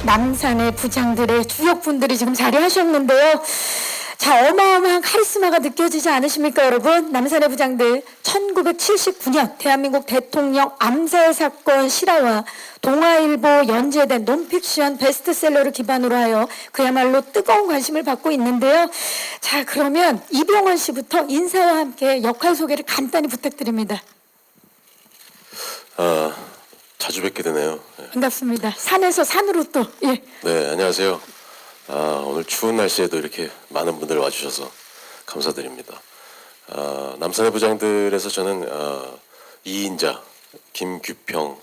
남산의 부장들의 주역분들이 지금 자리하셨는데요. 자, 어마어마한 카리스마가 느껴지지 않으십니까, 여러분? 남산의 부장들 1979년 대한민국 대통령 암살 사건 실화와 동아일보 연재된 논픽션 베스트셀러를 기반으로 하여 그야말로 뜨거운 관심을 받고 있는데요. 자, 그러면 이병헌 씨부터 인사와 함께 역할 소개를 간단히 부탁드립니다. 자주 뵙게 되네요. 네. 반갑습니다. 산에서 산으로 또. 예. 네, 안녕하세요. 오늘 추운 날씨에도 이렇게 많은 분들 와주셔서 감사드립니다. 남산의 부장들에서 저는 이인자 김규평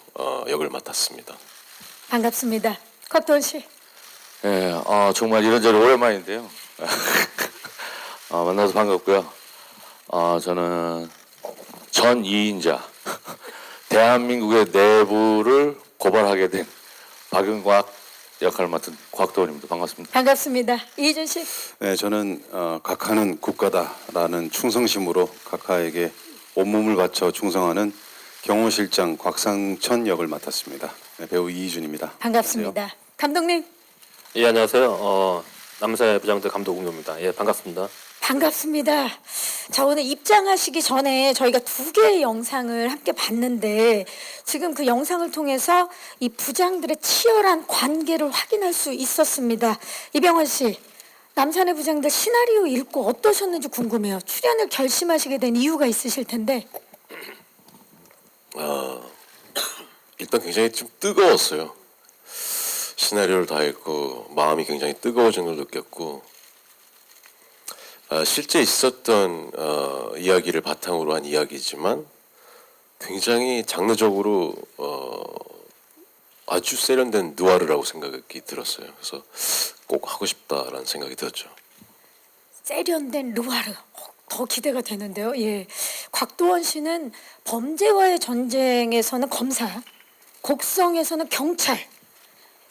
역을 맡았습니다. 반갑습니다. 컷돈 씨. 네, 정말 이런저런 오랜만인데요. 만나서 반갑고요. 저는 전 이인자, 대한민국의 내부를 고발하게 된 박은곽 역할을 맡은 곽도원입니다. 반갑습니다. 반갑습니다. 이준 씨. 네, 저는 각하는 국가다라는 충성심으로 각하에게 온몸을 바쳐 충성하는 경호실장 곽상천 역을 맡았습니다. 네, 배우 이희준입니다. 반갑습니다. 안녕하세요. 감독님. 예, 안녕하세요. 남산의 부장들 감독 웅료입니다. 예, 반갑습니다. 반갑습니다. 자, 오늘 입장하시기 전에 저희가 두 개의 영상을 함께 봤는데 지금 그 영상을 통해서 이 부장들의 치열한 관계를 확인할 수 있었습니다. 이병헌 씨, 남산의 부장들 시나리오 읽고 어떠셨는지 궁금해요. 출연을 결심하시게 된 이유가 있으실 텐데. 일단 굉장히 좀 뜨거웠어요. 시나리오를 다 읽고 마음이 굉장히 뜨거워진 걸 느꼈고 실제 있었던 이야기를 바탕으로 한 이야기지만 굉장히 장르적으로 아주 세련된 누아르라고 생각이 들었어요. 그래서 꼭 하고 싶다라는 생각이 들었죠. 세련된 루아르. 더 기대가 되는데요. 예, 곽도원 씨는 범죄와의 전쟁에서는 검사, 곡성에서는 경찰,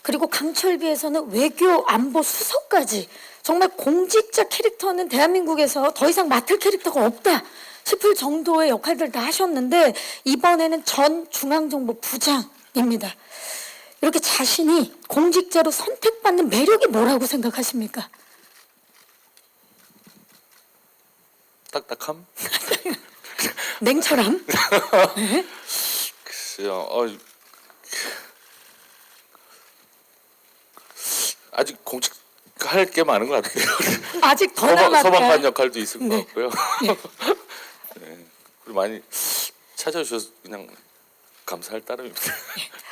그리고 강철비에서는 외교 안보 수석까지 정말 공직자 캐릭터는 대한민국에서 더 이상 맡을 캐릭터가 없다 싶을 정도의 역할들을 다 하셨는데 이번에는 전 중앙정보 부장입니다. 이렇게 자신이 공직자로 선택받는 매력이 뭐라고 생각하십니까? 딱딱함? 냉철함? 네? 글쎄요. 아직 공직할 게 많은 것 같아요. 아직 더 남았다. 소방관 역할도 있을 것 네. 같고요. 네. 그리고 많이 찾아주셔서 그냥 감사할 따름입니다.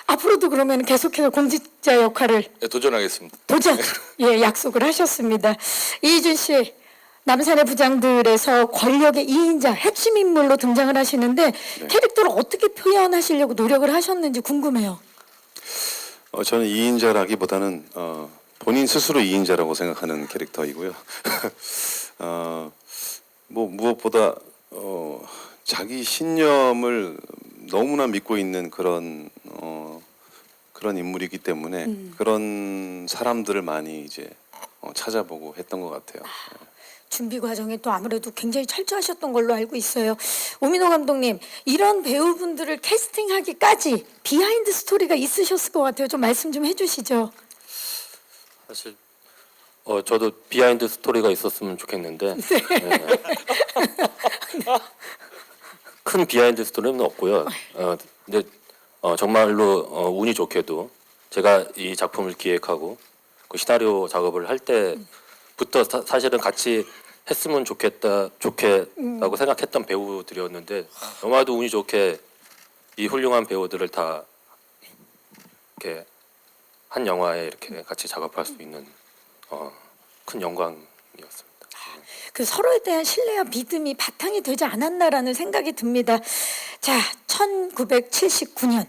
앞으로도 그러면 계속해서 공직자 역할을 네, 도전하겠습니다. 도전, 예, 약속을 하셨습니다. 이준 씨, 남산의 부장들에서 권력의 2인자 핵심 인물로 등장을 하시는데 캐릭터를 어떻게 표현하시려고 노력을 하셨는지 궁금해요. 저는 2인자라기보다는 본인 스스로 2인자라고 생각하는 캐릭터이고요. 뭐 무엇보다 자기 신념을 너무나 믿고 있는 그런 인물이기 때문에 그런 사람들을 많이 이제 찾아보고 했던 것 같아요. 준비 과정에 또 아무래도 굉장히 철저하셨던 걸로 알고 있어요. 오민호 감독님, 이런 배우분들을 캐스팅하기까지 비하인드 스토리가 있으셨을 것 같아요. 좀 말씀 좀 해주시죠. 사실 저도 비하인드 스토리가 있었으면 좋겠는데 큰 비하인드 스토리는 없고요. 근데 정말로 운이 좋게도 제가 이 작품을 기획하고 그 시나리오 작업을 할 때부터 사실은 같이 했으면 좋겠다고 생각했던 배우들이었는데 너무나도 운이 좋게 이 훌륭한 배우들을 다 이렇게 한 영화에 이렇게 같이 작업할 수 있는 큰 영광이었습니다. 그 서로에 대한 신뢰와 믿음이 바탕이 되지 않았나라는 생각이 듭니다. 자, 1979년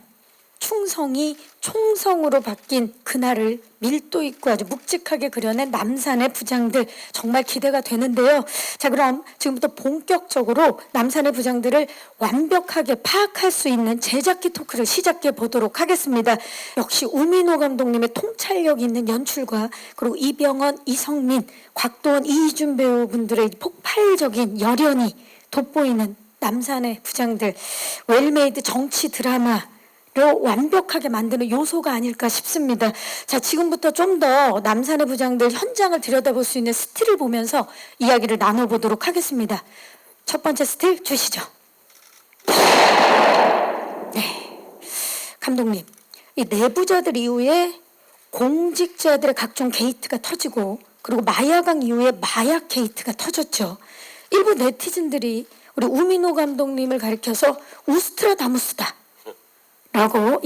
충성이 총성으로 바뀐 그날을 밀도 있고 아주 묵직하게 그려낸 남산의 부장들, 정말 기대가 되는데요. 자, 그럼 지금부터 본격적으로 남산의 부장들을 완벽하게 파악할 수 있는 제작기 토크를 시작해 보도록 하겠습니다. 역시 우민호 감독님의 통찰력 있는 연출과 그리고 이병헌, 이성민, 곽도원, 이희준 배우분들의 폭발적인 열연이 돋보이는 남산의 부장들, 웰메이드 정치 드라마 완벽하게 만드는 요소가 아닐까 싶습니다. 자, 지금부터 좀 더 남산의 부장들 현장을 들여다볼 수 있는 스틸을 보면서 이야기를 나눠보도록 하겠습니다. 첫 번째 스틸 주시죠. 네, 감독님, 이 내부자들 이후에 공직자들의 각종 게이트가 터지고 그리고 마야강 이후에 마약 게이트가 터졌죠. 일부 네티즌들이 우리 우민호 감독님을 가리켜서 우스트라다무스다 라고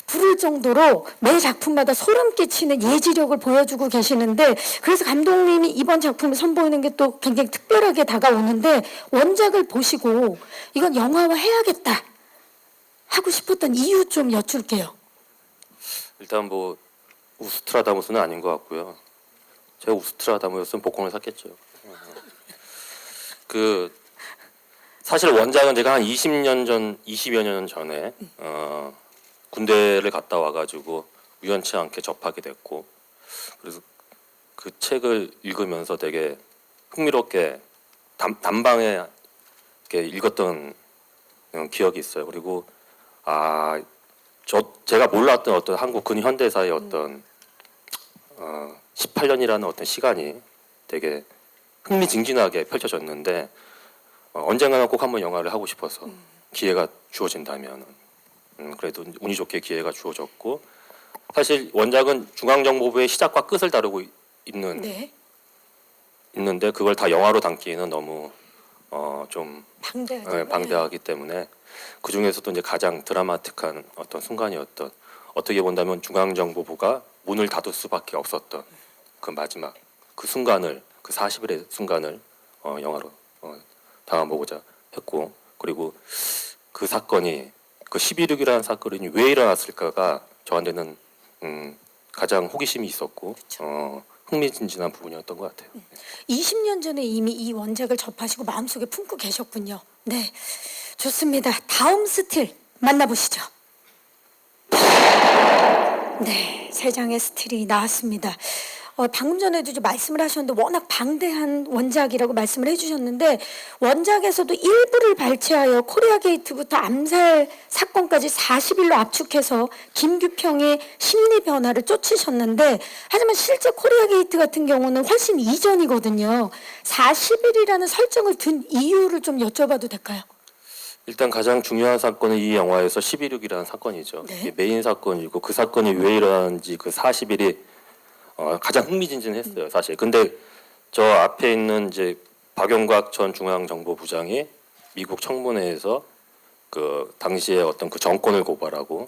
부를 정도로 매 작품마다 소름 끼치는 예지력을 보여주고 계시는데, 그래서 감독님이 이번 작품을 선보이는 게 또 굉장히 특별하게 다가오는데, 원작을 보시고 이건 영화화 해야겠다 하고 싶었던 이유 좀 여쭐게요. 일단 뭐 우스트라다무스는 아닌 것 같고요. 제가 우스트라다무스였으면 복권을 샀겠죠. 그 사실 원작은 제가 한 20년 전, 20여 년 전에 군대를 갔다 와가지고 우연치 않게 접하게 됐고, 그래서 그 책을 읽으면서 되게 흥미롭게 단방에 이렇게 읽었던 기억이 있어요. 그리고 제가 몰랐던 어떤 한국 근현대사의 어떤 18년이라는 어떤 시간이 되게 흥미진진하게 펼쳐졌는데, 언젠가는 꼭 한번 영화를 하고 싶어서 기회가 주어진다면 그래도 운이 좋게 기회가 주어졌고, 사실 원작은 중앙정보부의 시작과 끝을 다루고 있는데 그걸 다 영화로 담기에는 너무 좀 방대하기 때문에 그 중에서도 이제 가장 드라마틱한 어떤 순간이었던, 어떻게 본다면 중앙정보부가 문을 닫을 수밖에 없었던 그 마지막 그 순간을, 그 40일의 순간을 영화로 담아보고자 했고, 그리고 그 사건이, 그 11.6이라는 사건이 왜 일어났을까가 저한테는 가장 호기심이 있었고 흥미진진한 부분이었던 것 같아요. 20년 전에 이미 이 원작을 접하시고 마음속에 품고 계셨군요. 네, 좋습니다. 다음 스틸 만나보시죠. 네, 세 장의 스틸이 나왔습니다. 방금 전에도 좀 말씀을 하셨는데 워낙 방대한 원작이라고 말씀을 해주셨는데, 원작에서도 일부를 발췌하여 코리아 게이트부터 암살 사건까지 40일로 압축해서 김규평의 심리 변화를 쫓으셨는데, 하지만 실제 코리아 게이트 같은 경우는 훨씬 이전이거든요. 40일이라는 설정을 든 이유를 좀 여쭤봐도 될까요? 일단 가장 중요한 사건은 이 영화에서 11.6이라는 사건이죠. 네. 이게 메인 사건이고, 그 사건이 왜 일어나는지 그 40일이 가장 흥미진진했어요, 사실. 근데 저 앞에 있는 이제 박용각 전 중앙정보부장이 미국 청문회에서 그 당시에 어떤 그 정권을 고발하고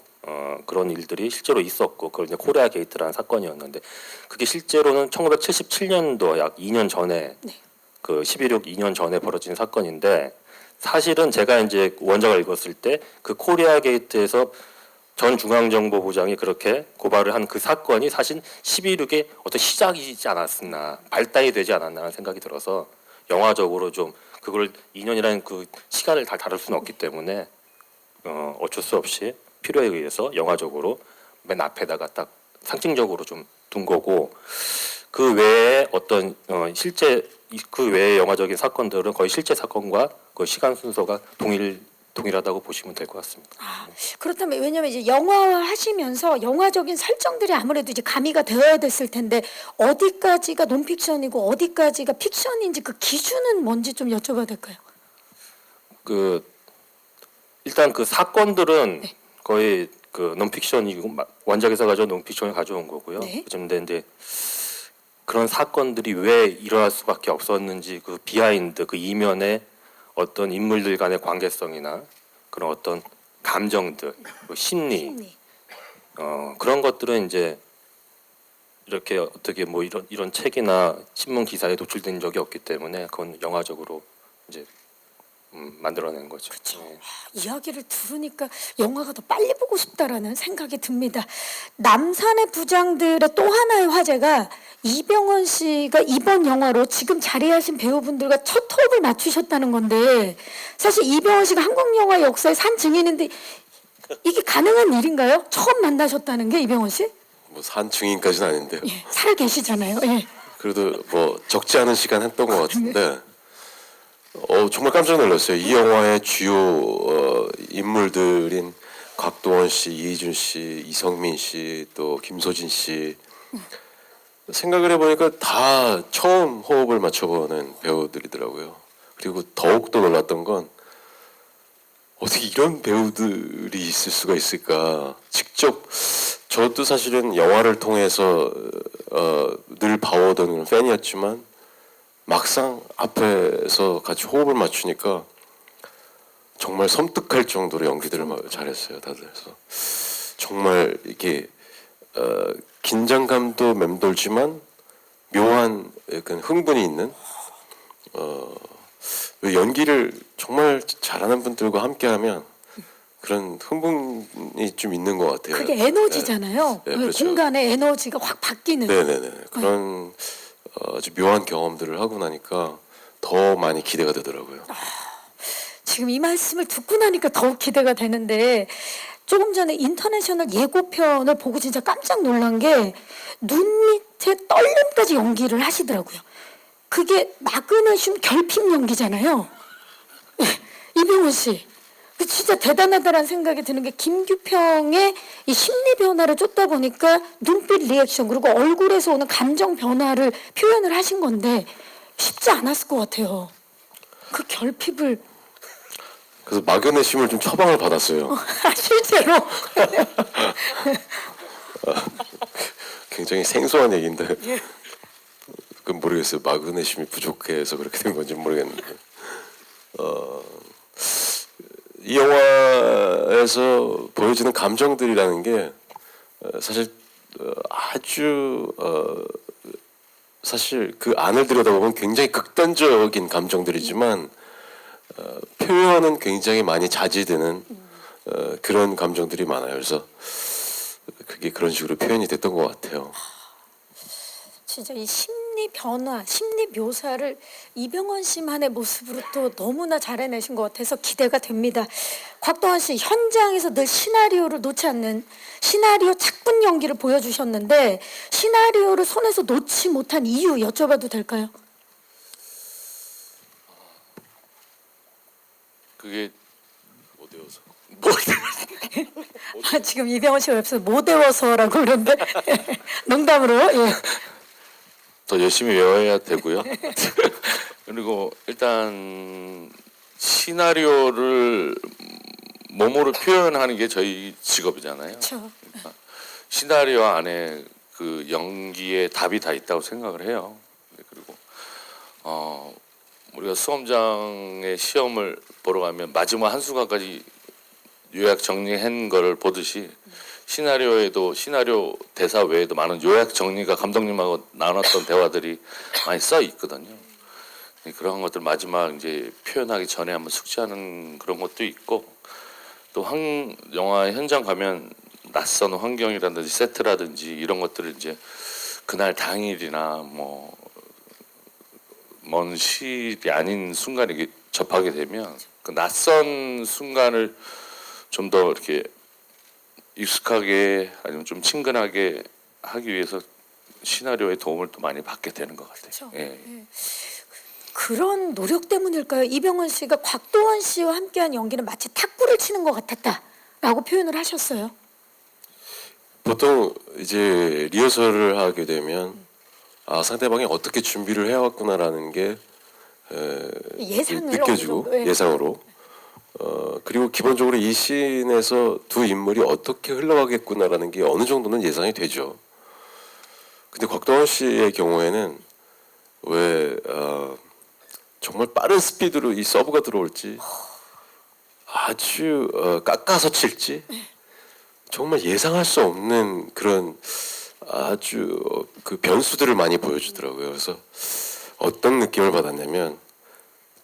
그런 일들이 실제로 있었고, 그걸 이제 코리아 게이트라는 사건이었는데, 그게 실제로는 1977년도 약 2년 전에 그 11.6 2년 전에 벌어진 사건인데, 사실은 제가 이제 원작을 읽었을 때 그 코리아 게이트에서 전 중앙정보부장이 그렇게 고발을 한 그 사건이 사실 11.6의 어떤 시작이지 않았나, 발단이 되지 않았나라는 생각이 들어서, 영화적으로 좀 그걸 2년이라는 그 시간을 다 다룰 수는 없기 때문에 어쩔 수 없이 필요에 의해서 영화적으로 맨 앞에다가 딱 상징적으로 좀 둔 거고, 그 외에 어떤 실제 그 외의 영화적인 사건들은 거의 실제 사건과 그 시간 순서가 동일하다고 보시면 될 것 같습니다. 그렇다면, 왜냐하면 이제 영화화 하시면서 영화적인 설정들이 아무래도 이제 가미가 되어야 됐을 텐데, 어디까지가 논픽션이고 어디까지가 픽션인지 그 기준은 뭔지 좀 여쭤봐도 될까요? 그 일단 그 사건들은 거의 그 논픽션이고, 원작에서 가져온 논픽션을 가져온 거고요. 네. 근데 그런 사건들이 왜 일어날 수밖에 없었는지, 그 비하인드, 그 이면에 어떤 인물들 간의 관계성이나 그런 어떤 감정들, 그 심리, 그런 것들은 이제 이렇게 어떻게 뭐 이런 책이나 신문 기사에 노출된 적이 없기 때문에 그건 영화적으로 이제 만들어낸 거죠. 그렇죠. 네. 이야기를 들으니까 영화가 더 빨리 보고 싶다라는 생각이 듭니다. 남산의 부장들의 또 하나의 화제가 이병헌 씨가 이번 영화로 지금 자리하신 배우분들과 첫 호흡을 맞추셨다는 건데, 사실 이병헌 씨가 한국 영화 역사의 산 증인인데 이게 가능한 일인가요? 처음 만나셨다는 게 이병헌 씨? 뭐 산 증인까지는 아닌데요. 예, 살아 계시잖아요. 예. 그래도 뭐 적지 않은 시간 했던 것 같은데 정말 깜짝 놀랐어요. 이 영화의 주요 인물들인 곽도원 씨, 이희준 씨, 이성민 씨, 또 김소진 씨 생각을 해보니까 다 처음 호흡을 맞춰보는 배우들이더라고요. 그리고 더욱더 놀랐던 건 어떻게 이런 배우들이 있을 수가 있을까. 직접 저도 사실은 영화를 통해서 늘 봐오던 그런 팬이었지만 막상 앞에서 같이 호흡을 맞추니까 정말 섬뜩할 정도로 연기들을 잘했어요, 다들. 그래서 정말 이렇게 긴장감도 맴돌지만 묘한 약간 흥분이 있는 왜 연기를 정말 잘하는 분들과 함께하면 그런 흥분이 좀 있는 것 같아요. 그게 에너지잖아요. 네, 그렇죠. 공간의 에너지가 확 바뀌는. 네네네. 그런 아주 묘한 경험들을 하고 나니까 더 많이 기대가 되더라고요. 지금 이 말씀을 듣고 나니까 더욱 기대가 되는데 조금 전에 인터내셔널 예고편을 보고 진짜 깜짝 놀란 게 눈 밑에 떨림까지 연기를 하시더라고요. 그게 마그네슘 결핍 연기잖아요. 이병헌 씨. 그 진짜 대단하다라는 생각이 드는 게 김규평의 이 심리 변화를 쫓다 보니까 눈빛 리액션 그리고 얼굴에서 오는 감정 변화를 표현을 하신 건데 쉽지 않았을 것 같아요. 그 결핍을 그래서 마그네슘을 좀 처방을 받았어요. 실제로 굉장히 생소한 얘기인데 그 모르겠어요. 마그네슘이 부족해서 그렇게 된 건지 모르겠는데 이 영화에서 보여지는 감정들이라는 게 사실 아주 사실 그 안을 들여다보면 굉장히 극단적인 감정들이지만 표현은 굉장히 많이 자제되는 그런 감정들이 많아요. 그래서 그게 그런 식으로 표현이 됐던 것 같아요. 진짜 이 심리 변화, 심리 묘사를 이병헌 씨만의 모습으로 또 너무나 잘 해내신 것 같아서 기대가 됩니다. 곽도원 씨 현장에서 늘 시나리오를 놓지 않는 시나리오 착분 연기를 보여주셨는데 시나리오를 손에서 놓지 못한 이유 여쭤봐도 될까요? 그게 못 외워서. 아, 지금 이병헌 씨가 옆에서 못 외워서라고 그러는데 농담으로 예. 더 열심히 외워야 되고요. 그리고 일단 시나리오를 몸으로 표현하는 게 저희 직업이잖아요. 그렇죠. 시나리오 안에 그 연기에 답이 다 있다고 생각을 해요. 그리고 우리가 수험장에 시험을 보러 가면 마지막 한 순간까지 요약 정리한 거를 보듯이 시나리오에도 시나리오 대사 외에도 많은 요약 정리가 감독님하고 나눴던 대화들이 많이 써 있거든요. 그런 것들 마지막 이제 표현하기 전에 한번 숙지하는 그런 것도 있고 또 영화 현장 가면 낯선 환경이라든지 세트라든지 이런 것들을 이제 그날 당일이나 뭐 먼 시일이 아닌 순간에 접하게 되면 그 낯선 순간을 좀 더 이렇게 익숙하게 아니면 좀 친근하게 하기 위해서 시나리오의 도움을 또 많이 받게 되는 것 같아요. 그렇죠. 예. 그런 노력 때문일까요? 이병헌 씨가 곽도원 씨와 함께한 연기는 마치 탁구를 치는 것 같았다라고 표현을 하셨어요. 보통 이제 리허설을 하게 되면 상대방이 어떻게 준비를 해왔구나라는 게 예상을 느껴지고 어느 정도, 예. 예상으로 그리고 기본적으로 이 씬에서 두 인물이 어떻게 흘러가겠구나라는 게 어느 정도는 예상이 되죠. 근데 곽도원 씨의 경우에는 왜 정말 빠른 스피드로 이 서브가 들어올지 아주 깎아서 칠지 정말 예상할 수 없는 그런 아주 그 변수들을 많이 보여주더라고요. 그래서 어떤 느낌을 받았냐면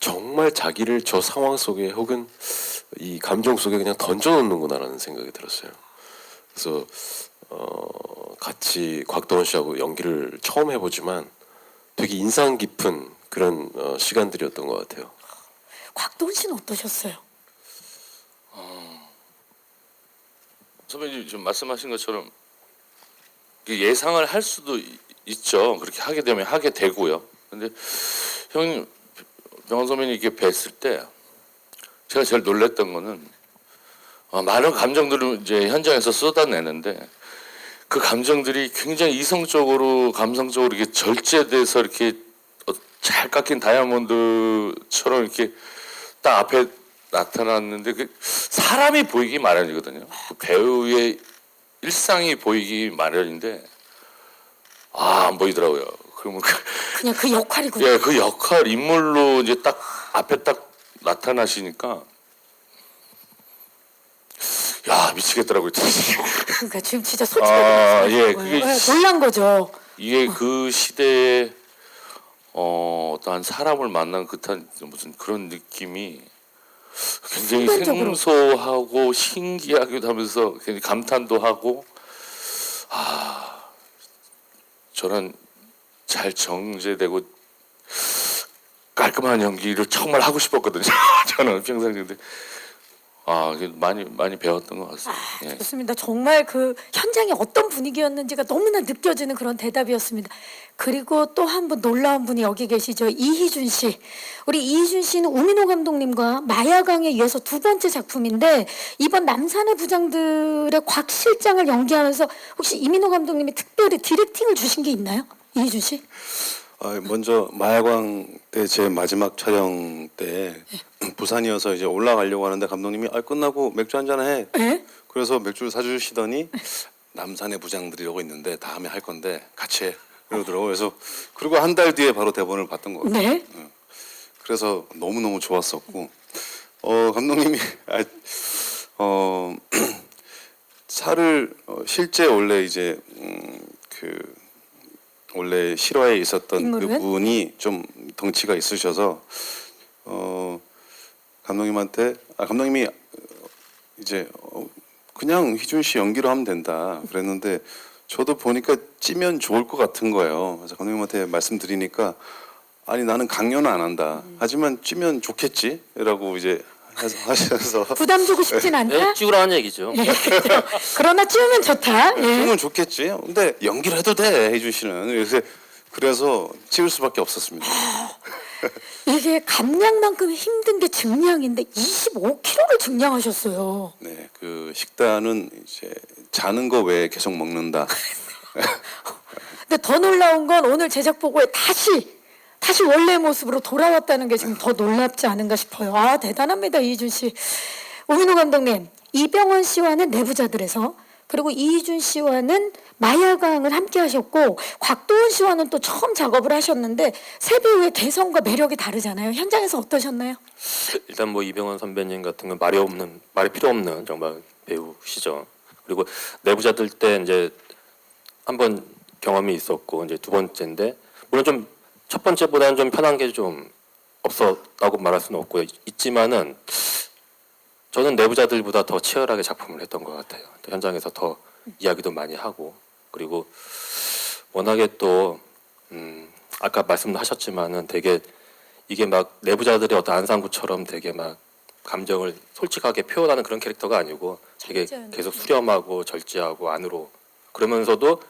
정말 자기를 저 상황 속에 혹은 이 감정 속에 그냥 던져놓는구나라는 생각이 들었어요. 그래서 같이 곽도원 씨하고 연기를 처음 해보지만 되게 인상 깊은 그런 시간들이었던 것 같아요. 곽도원 씨는 어떠셨어요? 선배님 지금 말씀하신 것처럼 예상을 할 수도 있죠. 그렇게 하게 되면 하게 되고요. 근데 형님 병원 선배님 이렇게 뵀을 때 제가 제일 놀랬던 거는 많은 감정들을 이제 현장에서 쏟아내는데 그 감정들이 굉장히 이성적으로 감성적으로 이렇게 절제돼서 이렇게 잘 깎인 다이아몬드처럼 이렇게 딱 앞에 나타났는데 그 사람이 보이기 마련이거든요. 그 배우의 일상이 보이기 마련인데 안 보이더라고요. 그러면 그냥 그 역할이군요. 예, 그 역할 인물로 이제 딱 앞에 딱 나타나시니까 야 미치겠더라고요. 그러니까 지금 진짜 솔직하게 예, 말씀하신 그게 거예요. 놀란 거죠. 이게 그 시대에 어떠한 사람을 만난 듯한 무슨 그런 느낌이 굉장히 순간적으로. 생소하고 신기하기도 하면서 굉장히 감탄도 하고 저는 잘 정제되고 깔끔한 연기를 정말 하고 싶었거든요. 저는 평생 근데 많이 배웠던 것 같습니다. 예. 좋습니다. 정말 그 현장이 어떤 분위기였는지가 너무나 느껴지는 그런 대답이었습니다. 그리고 또 한 분 놀라운 분이 여기 계시죠. 이희준 씨. 우리 이희준 씨는 우민호 감독님과 마야강에 이어서 두 번째 작품인데 이번 남산의 부장들의 곽 실장을 연기하면서 혹시 이민호 감독님이 특별히 디렉팅을 주신 게 있나요? 이희준 씨? 먼저 마야광 때 제 마지막 촬영 때 부산이어서 이제 올라가려고 하는데 감독님이 끝나고 맥주 한잔 해. 예? 그래서 맥주를 사주시더니 남산의 부장들이라고 있는데 다음에 할 건데 같이 해. 그러더라고요. 그래서 그리고 한 달 뒤에 바로 대본을 봤던 거예요. 네. 그래서 너무너무 좋았었고 감독님이 차를 실제 원래 이제 그 원래 실화에 있었던 인물은? 그분이 좀 덩치가 있으셔서 감독님한테 감독님이 이제 그냥 희준 씨 연기로 하면 된다 그랬는데 저도 보니까 찌면 좋을 것 같은 거예요. 그래서 감독님한테 말씀드리니까 아니 나는 강요는 안 한다. 하지만 찌면 좋겠지라고 이제 하셔서 부담 주고 싶진 않다. 네, 찍으라는 얘기죠. 그러나 찌우면 좋다. 예. 찌면 좋겠지. 근데 연기를 해도 돼 희준 씨는. 그래서 찌울 수밖에 없었습니다. 이게 감량만큼 힘든 게 증량인데 25kg를 증량하셨어요. 네, 그 식단은 이제 자는 거 외에 계속 먹는다. 근데 더 놀라운 건 오늘 제작 보고에 다시 원래 모습으로 돌아왔다는 게 지금 더 놀랍지 않은가 싶어요. 대단합니다, 이희준 씨. 우민호 감독님, 이병헌 씨와는 내부자들에서 그리고 이희준 씨와는 마야강을 함께 하셨고 곽도원 씨와는 또 처음 작업을 하셨는데 세 배우의 개성과 매력이 다르잖아요. 현장에서 어떠셨나요? 일단 뭐 이병헌 선배님 같은 건 말이 필요 없는 정말 배우시죠. 그리고 내부자들 때 이제 한 번 경험이 있었고 이제 두 번째인데 물론 좀 첫 번째보다는 좀 편한 게 좀 없었다고 말할 수는 없고요. 있지만은 저는 내부자들보다 더 치열하게 작품을 했던 것 같아요. 또 현장에서 더 이야기도 많이 하고 그리고 워낙에 또 아까 말씀하셨지만은 되게 이게 막 내부자들의 어떤 안상구처럼 되게 막 감정을 솔직하게 표현하는 그런 캐릭터가 아니고 되게 절제하는. 계속 수렴하고 절제하고 안으로 그러면서도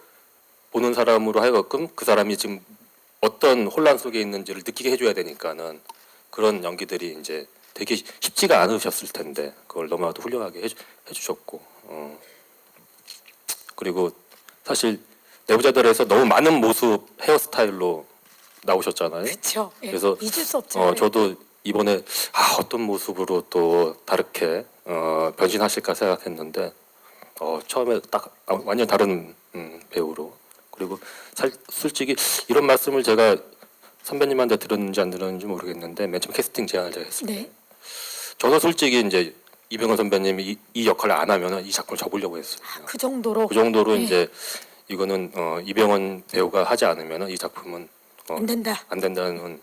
보는 사람으로 하여금 그 사람이 지금 어떤 혼란 속에 있는지를 느끼게 해줘야 되니까는 그런 연기들이 이제 되게 쉽지가 않으셨을 텐데 그걸 너무나도 훌륭하게 해주셨고 그리고 사실 내부자들에서 너무 많은 모습 헤어스타일로 나오셨잖아요. 그렇죠. 그래서 잊을 수 없죠. 저도 이번에 어떤 모습으로 또 다르게 변신하실까 생각했는데 처음에 딱 완전 다른 배우로 그리고 솔직히 이런 말씀을 제가 선배님한테 들었는지 안 들었는지 모르겠는데 맨 처음 캐스팅 제안을 제가 했을 때 네. 저는 솔직히 이제 이병헌 선배님이 이 역할을 안 하면은 이 작품을 접으려고 했어요. 그 정도로 그 정도로 네. 이제 이거는 이병헌 배우가 하지 않으면은 이 작품은 안 된다. 안 된다는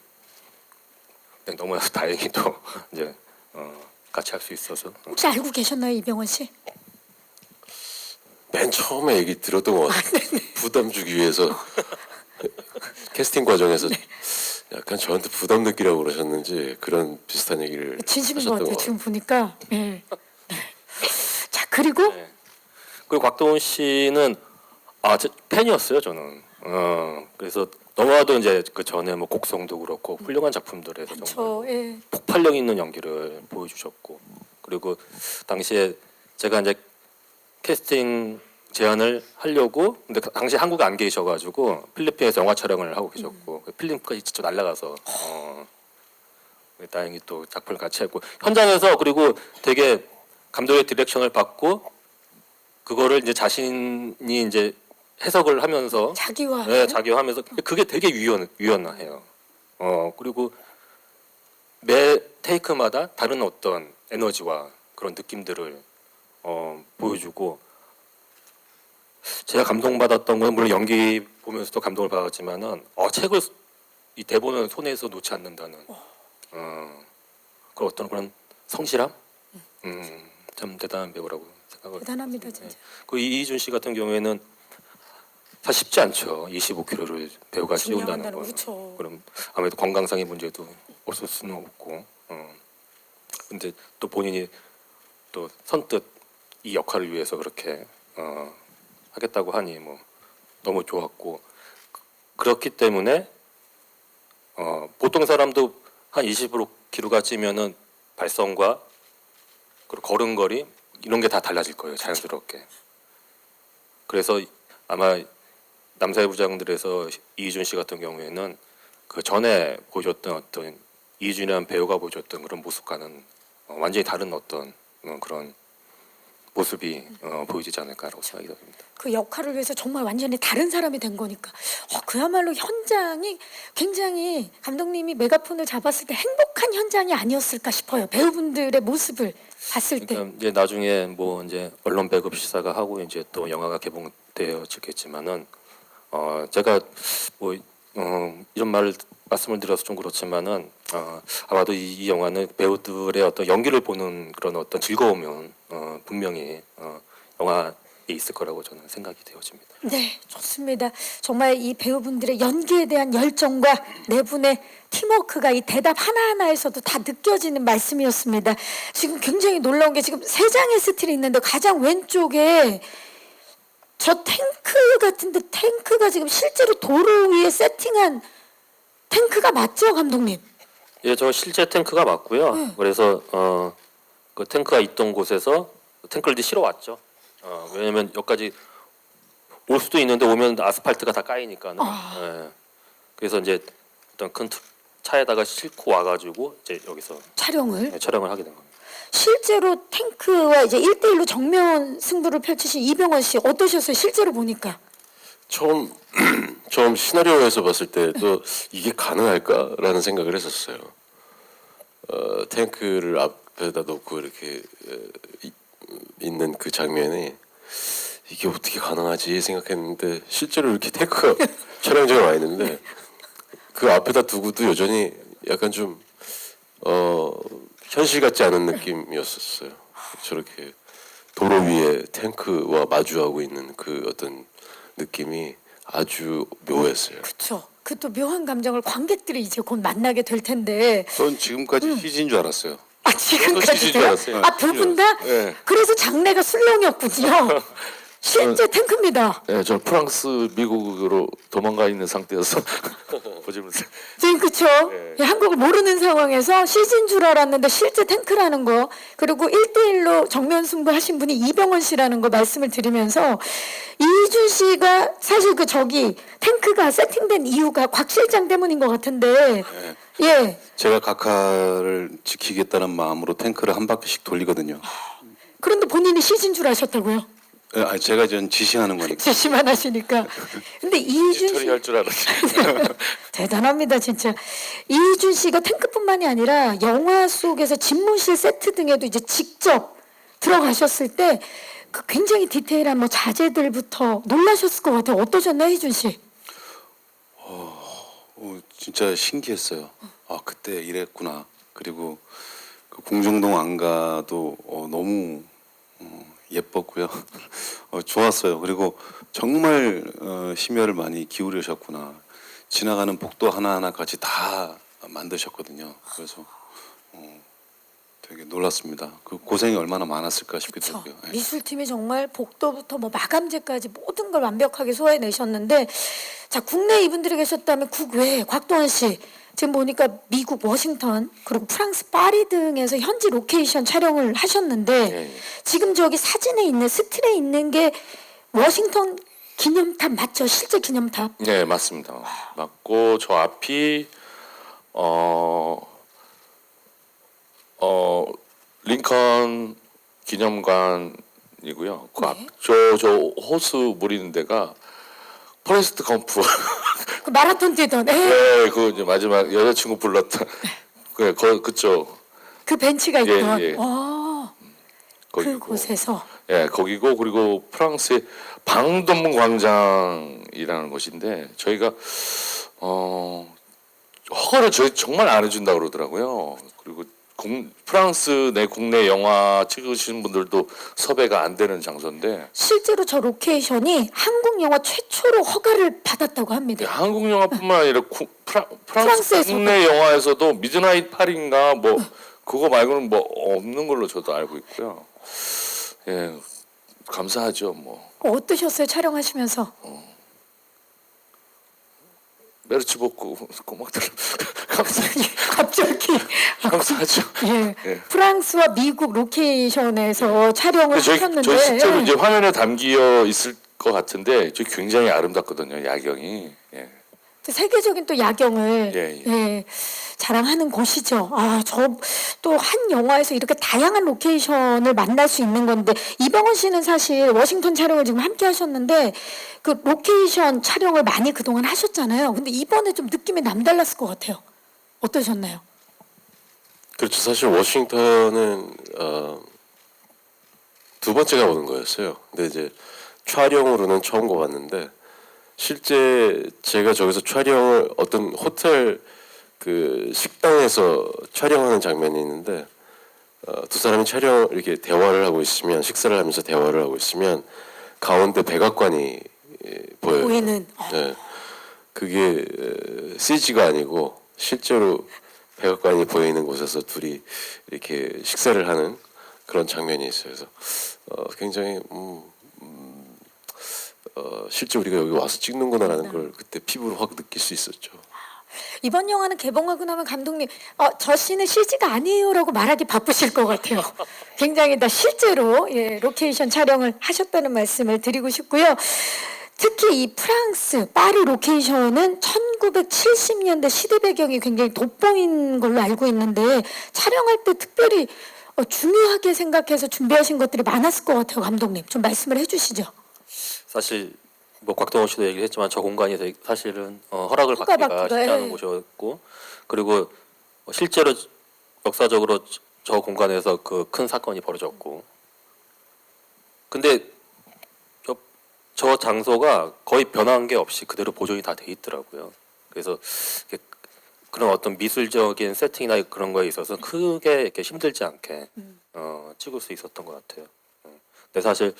너무나 다행히도 이제 같이 할 수 있어서 혹시 알고 계셨나요, 이병헌 씨? 맨 처음에 얘기 들었던 것 같아요. 부담 주기 위해서 캐스팅 과정에서 약간 저한테 부담 느끼라고 그러셨는지 그런 비슷한 얘기를 진심인 것 하셨던 같아요. 것 지금 보니까. 네. 자 그리고 네. 그리고 곽도원 씨는 제 팬이었어요 저는. 그래서 너무나도 이제 그 전에 뭐 곡성도 그렇고 훌륭한 작품들에서 정말 저 폭발력 있는 연기를 보여주셨고 그리고 당시에 제가 이제 캐스팅 제안을 하려고 근데 당시 한국에 안 계셔가지고 필리핀에서 영화 촬영을 하고 계셨고 필리핀까지 직접 날아가서 다행히 또 작품을 같이 했고 현장에서 그리고 되게 감독의 디렉션을 받고 그거를 이제 자신이 이제 해석을 하면서 자기와 네, 자기화하면서 그게 되게 유연해요. 그리고 매 테이크마다 다른 어떤 에너지와 그런 느낌들을 보여주고 제가 감동받았던 건 물론 연기 보면서도 감동을 받았지만은 책을 이 대본을 손에서 놓지 않는다는 그 어떤 그런 성실함 참 대단한 배우라고 생각을 대단합니다 진짜. 그 이희준 씨 같은 경우에는 사실 쉽지 않죠. 25kg를 배우가 씌운다는 중량한다는 거. 거, 그렇죠. 그럼 아무래도 건강상의 문제도 없을 수는 없고. 근데 또 본인이 또 선뜻 이 역할을 위해서 그렇게 하겠다고 하니 뭐 너무 좋았고 그렇기 때문에 보통 사람도 한 25kg가 찌면은 발성과 그리고 걸음걸이 이런 게 다 달라질 거예요. 자연스럽게. 그래서 아마 남사의 부장들에서 이희준 씨 같은 경우에는 그 전에 보여줬던 어떤 이희준이라는 배우가 보여줬던 그런 모습과는 완전히 다른 어떤 그런 모습이 보여지지 않을까라고 생각이 듭니다. 그 역할을 위해서 정말 완전히 다른 사람이 된 거니까 그야말로 현장이 굉장히 감독님이 메가폰을 잡았을 때 행복한 현장이 아니었을까 싶어요. 배우분들의 모습을 봤을 때. 그러니까 이제 나중에 뭐 이제 언론 배급 시사가 하고 이제 또 영화가 개봉되어지겠지만은 제가 뭐 이런 말씀을 드려서 좀 그렇지만은 아마도 이 영화는 배우들의 어떤 연기를 보는 그런 어떤 즐거움은 분명히 영화에 있을 거라고 저는 생각이 되어집니다. 네, 좋습니다. 정말 이 배우분들의 연기에 대한 열정과 네 분의 팀워크가 이 대답 하나하나에서도 다 느껴지는 말씀이었습니다. 지금 굉장히 놀라운 게 지금 세 장의 스틸이 있는데 가장 왼쪽에 저 탱크 같은데 탱크가 지금 실제로 도로 위에 세팅한 탱크가 맞죠, 감독님? 예, 저 실제 탱크가 맞고요. 그래서 그 탱크가 있던 곳에서 탱크를 이제 실어 왔죠. 왜냐면 여기까지 올 수도 있는데 오면 아스팔트가 다 까이니까는. 예. 그래서 이제 어떤 큰 차에다가 싣고 와가지고 이제 여기서 촬영을. 촬영을 하게 된 겁니다. 실제로 탱크와 이제 1대1로 정면 승부를 펼치신 이병헌 씨 어떠셨어요? 실제로 보니까. 처음 시나리오에서 봤을 때도 이게 가능할까라는 생각을 했었어요. 탱크를 앞에다 놓고 이렇게 있는 그 장면이 이게 어떻게 가능하지 생각했는데 실제로 이렇게 탱크가 촬영장에 와 있는데 그 앞에다 두고도 여전히 약간 좀 현실 같지 않은 느낌이었었어요. 저렇게 도로 위에 탱크와 마주하고 있는 그 어떤 느낌이 아주 묘했어요. 그렇죠. 그 또 묘한 감정을 관객들이 이제 곧 만나게 될 텐데. 전 지금까지 CG인 줄 알았어요. 지금까지 CG 줄 알았어요. 두 분 다? 네. 그래서 장래가 술렁이었군요. 실제 탱크입니다. 네, 저 프랑스, 미국으로 도망가 있는 상태여서 보시면서 지금 그쵸? 네. 한국을 모르는 상황에서 CG인 줄 알았는데 실제 탱크라는 거 그리고 1대1로 정면 승부하신 분이 이병헌 씨라는 거 말씀을 드리면서 이준 씨가 사실 그 저기 탱크가 세팅된 이유가 곽 실장 때문인 것 같은데 예. 제가 각하를 지키겠다는 마음으로 탱크를 한 바퀴씩 돌리거든요. 그런데 본인이 CG인 줄 아셨다고요? 아니, 제가 전 지시하는 거니까. 지시만 하시니까. 근데 이준 씨 처리할 줄 알았지. 대단합니다, 진짜. 이준 씨가 탱크뿐만이 아니라 영화 속에서 집무실 세트 등에도 이제 직접 들어가셨을 때 그 굉장히 디테일한 뭐 자재들부터 놀라셨을 것 같아요. 어떠셨나요, 이준 씨? 진짜 신기했어요. 아 그때 이랬구나. 그리고 그 공정동 안가도 너무 예뻤고요. 좋았어요. 그리고 정말 심혈을 많이 기울이셨구나. 지나가는 복도 하나하나까지 다 만드셨거든요. 그래서 되게 놀랐습니다. 그 고생이 얼마나 많았을까 싶기도 그렇죠. 하고요. 예. 미술팀이 정말 복도부터 뭐 마감재까지 모든 걸 완벽하게 소화해내셨는데, 자, 국내에 이분들이 계셨다면 국외에 곽도원 씨 지금 보니까 미국 워싱턴 그리고 프랑스 파리 등에서 현지 로케이션 촬영을 하셨는데, 예. 지금 저기 사진에 있는 스틸에 있는 게 워싱턴 기념탑 맞죠? 실제 기념탑. 네, 맞습니다. 맞고 저 앞이 링컨 기념관이고요. 그 앞 네. 저 호수 물 있는 데가 포레스트 검프. 그 마라톤 뛰던 네, 그 이제 마지막 여자친구 불렀던 그쪽 그 벤치가 예, 있던 예. 거기고. 그곳에서 예, 거기고 그리고 프랑스의 방덤문 광장이라는 곳인데 저희가 허가를 저희 정말 안 해준다 그러더라고요. 그리고 프랑스 내 국내 영화 찍으시는 분들도 섭외가 안 되는 장소인데 실제로 저 로케이션이 한국 영화 최초로 허가를 받았다고 예, 합니다. 한국 영화뿐만 아니라 프랑스 프랑스에서도. 국내 영화에서도 미드나잇 파리인가 뭐 그거 말고는 뭐 없는 걸로 저도 알고 있고요. 예, 감사하죠. 뭐 어떠셨어요 촬영하시면서? 메르치 복구 고맙더라. 감사하죠. 갑자기 감사하죠. 예, 예. 프랑스와 미국 로케이션에서 촬영을 저희 하셨는데 실제로 예. 이제 화면에 담겨 있을 것 같은데 저 굉장히 아름답거든요. 야경이. 예. 세계적인 또 야경을 예, 예, 자랑하는 곳이죠. 아, 저 또 한 영화에서 이렇게 다양한 로케이션을 만날 수 있는 건데 이병헌 씨는 사실 워싱턴 촬영을 지금 함께 하셨는데 그 로케이션 촬영을 많이 그동안 하셨잖아요. 근데 이번에 좀 느낌이 남달랐을 것 같아요. 어떠셨나요? 그렇죠. 사실 워싱턴은 두 번째가 오는 거였어요. 근데 이제 촬영으로는 처음 가봤는데 실제 제가 저기서 촬영을 어떤 호텔 그 식당에서 촬영하는 장면이 있는데 두 사람이 촬영 이렇게 대화를 하고 있으면 식사를 하면서 대화를 하고 있으면 가운데 백악관이 보여요. 보이는 네. 그게 CG가 아니고 실제로 백악관이 보이는 곳에서 둘이 이렇게 식사를 하는 그런 장면이 있어요. 그래서 굉장히 실제 우리가 여기 와서 찍는구나라는 걸 그때 피부로 확 느낄 수 있었죠. 이번 영화는 개봉하고 나면 감독님 저 씬은 CG가 아니에요라고 말하기 바쁘실 것 같아요. 굉장히 다 실제로 예, 로케이션 촬영을 하셨다는 말씀을 드리고 싶고요. 특히 이 프랑스 파리 로케이션은 1970년대 시대 배경이 굉장히 돋보인 걸로 알고 있는데 촬영할 때 특별히 중요하게 생각해서 준비하신 것들이 많았을 것 같아요. 감독님 좀 말씀을 해주시죠. 사실 뭐 곽동원 씨도 얘기했지만 저 공간이 사실은 허락을 허가 받기가 받기가, 쉽지 않은 예. 곳이었고 그리고 실제로 역사적으로 저 공간에서 그 큰 사건이 벌어졌고 근데 저 장소가 거의 변한 게 없이 그대로 보존이 다 돼 있더라고요. 그래서 이렇게 그런 어떤 미술적인 세팅이나 그런 거에 있어서 크게 이렇게 힘들지 않게 찍을 수 있었던 것 같아요. 근데 사실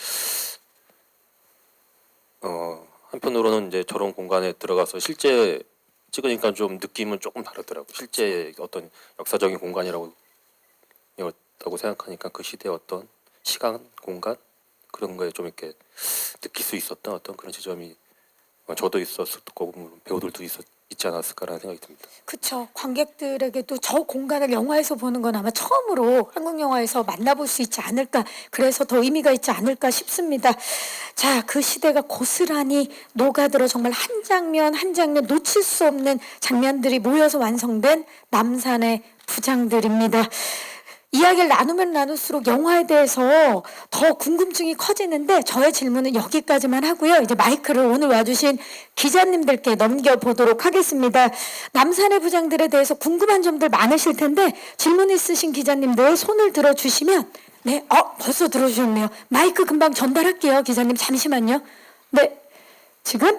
한편으로는 이제 저런 공간에 들어가서 실제 찍으니까 좀 느낌은 조금 다르더라고요. 실제 어떤 역사적인 공간이라고 생각하니까 그 시대의 어떤 시간, 공간 그런 거에 좀 이렇게 느낄 수 있었던 어떤 그런 지점이 저도 있었을 거고 물론 배우들도 있지 않았을까라는 생각이 듭니다. 그렇죠. 관객들에게도 저 공간을 영화에서 보는 건 아마 처음으로 한국 영화에서 만나볼 수 있지 않을까. 그래서 더 의미가 있지 않을까 싶습니다. 자, 그 시대가 고스란히 녹아들어 정말 한 장면 한 장면 놓칠 수 없는 장면들이 모여서 완성된 남산의 부장들입니다. 이야기를 나누면 나눌수록 영화에 대해서 더 궁금증이 커지는데 저의 질문은 여기까지만 하고요. 이제 마이크를 오늘 와주신 기자님들께 넘겨보도록 하겠습니다. 남산의 부장들에 대해서 궁금한 점들 많으실 텐데 질문 있으신 기자님들 손을 들어주시면 네, 벌써 들어주셨네요. 마이크 금방 전달할게요. 기자님 잠시만요. 네, 지금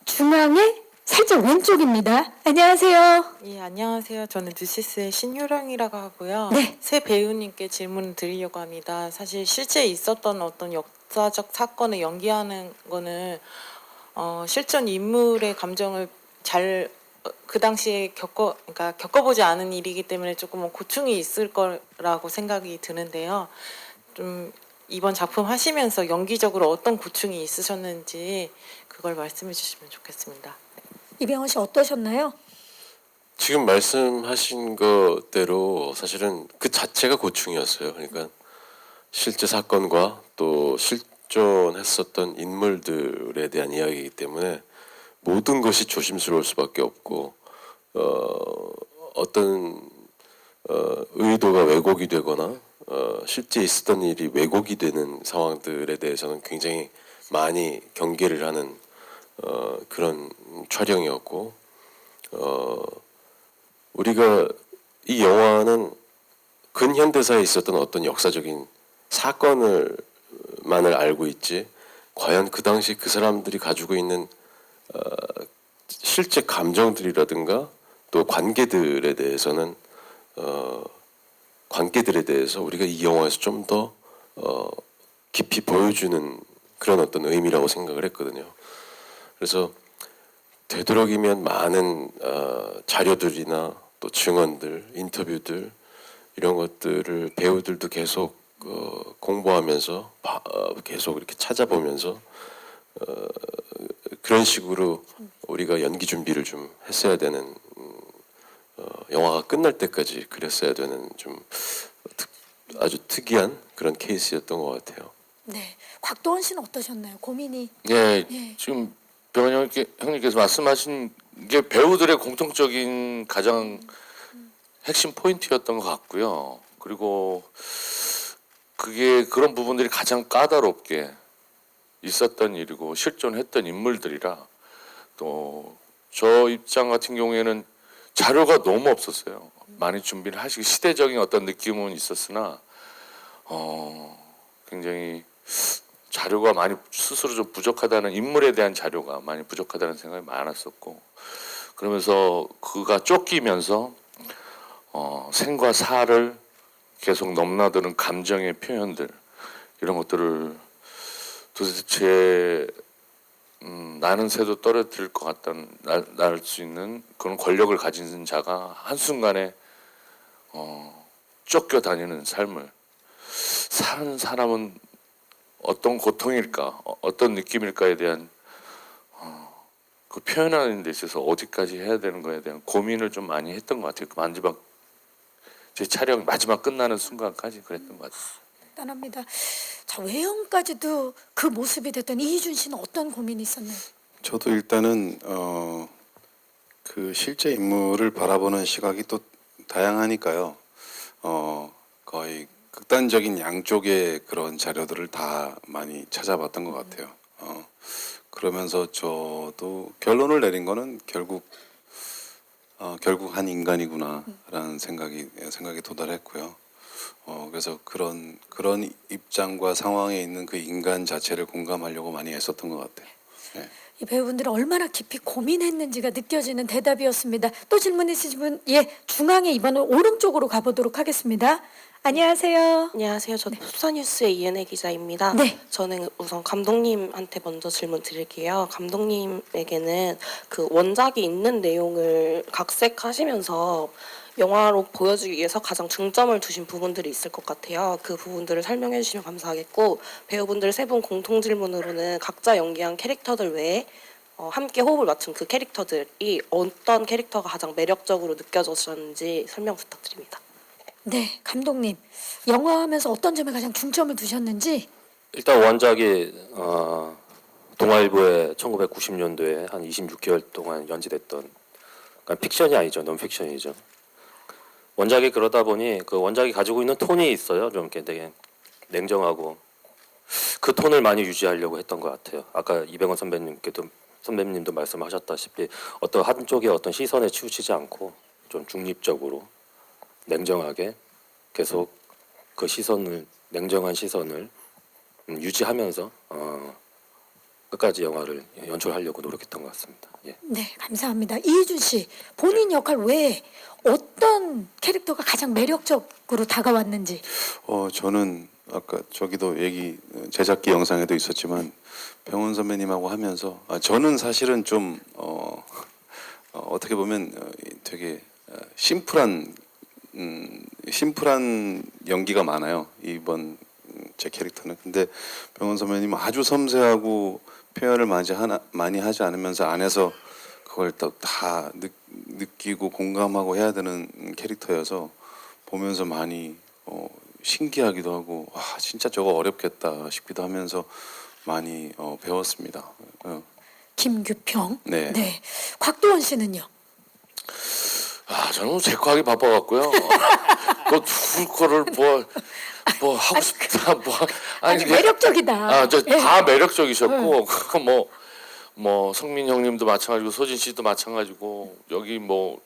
중앙에 살짝 왼쪽입니다. 안녕하세요. 예, 안녕하세요. 저는 뉴시스의 신효령이라고 하고요. 네. 새 배우님께 질문을 드리려고 합니다. 사실 실제 있었던 어떤 역사적 사건을 연기하는 거는 실존 인물의 감정을 잘 그 당시에 그러니까 겪어보지 않은 일이기 때문에 조금 고충이 있을 거라고 생각이 드는데요. 좀 이번 작품 하시면서 연기적으로 어떤 고충이 있으셨는지 그걸 말씀해 주시면 좋겠습니다. 이병헌 씨 어떠셨나요? 지금 말씀하신 것대로 사실은 그 자체가 고충이었어요. 그러니까 실제 사건과 또 실존했었던 인물들에 대한 이야기이기 때문에 모든 것이 조심스러울 수밖에 없고 어떤 의도가 왜곡이 되거나 실제 있었던 일이 왜곡이 되는 상황들에 대해서는 굉장히 많이 경계를 하는 그런 촬영이었고 우리가 이 영화는 근현대사에 있었던 어떤 역사적인 사건을만을 알고 있지 과연 그 당시 그 사람들이 가지고 있는 실제 감정들이라든가 또 관계들에 대해서는 관계들에 대해서 우리가 이 영화에서 좀 더 깊이 보여주는 그런 어떤 의미라고 생각을 했거든요. 그래서 되도록이면 많은 자료들이나 또 증언들, 인터뷰들 이런 것들을 배우들도 계속 공부하면서 계속 이렇게 찾아보면서 그런 식으로 우리가 연기 준비를 좀 했어야 되는 영화가 끝날 때까지 그랬어야 되는 좀 아주 특이한 그런 케이스였던 것 같아요. 네, 곽도원 씨는 어떠셨나요? 고민이 예, 예. 지금 병원 형님께서 말씀하신 게 배우들의 공통적인 가장 핵심 포인트였던 것 같고요. 그리고 그게 그런 부분들이 가장 까다롭게 있었던 일이고 실존했던 인물들이라 또 저 입장 같은 경우에는 자료가 너무 없었어요. 많이 준비를 하시고 시대적인 어떤 느낌은 있었으나 굉장히 자료가 많이 스스로 좀 부족하다는 인물에 대한 자료가 많이 부족하다는 생각이 많았었고 그러면서 그가 쫓기면서 생과 사를 계속 넘나드는 감정의 표현들 이런 것들을 도대체 나는 새도 떨어뜨릴 것 같다는 날 수 있는 그런 권력을 가진 자가 한순간에 쫓겨다니는 삶을 사는 사람은 어떤 고통일까 어떤 느낌일까에 대한 그 표현하는 데 있어서 어디까지 해야 되는 거에 대한 고민을 좀 많이 했던 것 같아요. 그 마지막 제 촬영 마지막 끝나는 순간까지 그랬던 것 같아요. 대단합니다. 자, 외형까지도 그 모습이 됐던 이희준 씨는 어떤 고민이 있었나요? 저도 일단은 그 실제 인물을 바라보는 시각이 또 다양하니까요. 거의 극단적인 양쪽의 그런 자료들을 다 많이 찾아봤던 것 같아요. 그러면서 저도 결론을 내린 거는 결국 한 인간이구나라는 생각이 도달했고요. 그래서 그런 입장과 상황에 있는 그 인간 자체를 공감하려고 많이 애썼던 것 같아요. 네. 이 배우분들은 얼마나 깊이 고민했는지가 느껴지는 대답이었습니다. 또 질문 있으신 분, 예, 중앙에 이번은 오른쪽으로 가보도록 하겠습니다. 안녕하세요. 안녕하세요. 저는 흡사뉴스의 이은혜 기자입니다. 네. 저는 우선 감독님한테 먼저 질문 드릴게요. 감독님에게는 그 원작이 있는 내용을 각색하시면서 영화로 보여주기 위해서 가장 중점을 두신 부분들이 있을 것 같아요. 그 부분들을 설명해 주시면 감사하겠고 배우분들 세 분 공통 질문으로는 각자 연기한 캐릭터들 외에 함께 호흡을 맞춘 그 캐릭터들이 어떤 캐릭터가 가장 매력적으로 느껴졌는지 설명 부탁드립니다. 네, 감독님. 영화 하면서 어떤 점에 가장 중점을 두셨는지. 일단 원작이 동아일보에 1990년도에 한 26개월 동안 연재됐던 그러니까 픽션이 아니죠, 논픽션이죠. 원작이 그러다 보니 그 원작이 가지고 있는 톤이 있어요. 좀 이렇게 되게 냉정하고 그 톤을 많이 유지하려고 했던 것 같아요. 아까 이병헌 선배님도 말씀하셨다시피 어떤 한쪽의 어떤 시선에 치우치지 않고 좀 중립적으로 냉정하게 계속 그 시선을 냉정한 시선을 유지하면서 끝까지 영화를 연출하려고 노력했던 것 같습니다. 예. 네, 감사합니다. 이희준 씨, 본인 역할 외에 어떤 캐릭터가 가장 매력적으로 다가왔는지. 저는 아까 저기도 제작기 영상에도 있었지만 병원 선배님하고 하면서 저는 사실은 좀 어떻게 보면 되게 심플한 연기가 많아요. 이번 제 캐릭터는. 근데 병원 선배님 아주 섬세하고 표현을 많이 하지 않으면서 안에서 그걸 또 다 느끼고 공감하고 해야 되는 캐릭터여서 보면서 많이 신기하기도 하고 와 진짜 저거 어렵겠다 싶기도 하면서 많이 배웠습니다. 김규평. 네. 네. 곽도원 씨는요? 아 저는 체크하기 바빠갖고요. 뭐 누구 거를 뭐 하고 싶다 아주 이게- 매력적이다. 아, 저 예. 다 매력적이셨고 그거 뭐 성민 형님도 마찬가지고 소진 씨도 마찬가지고 여기 뭐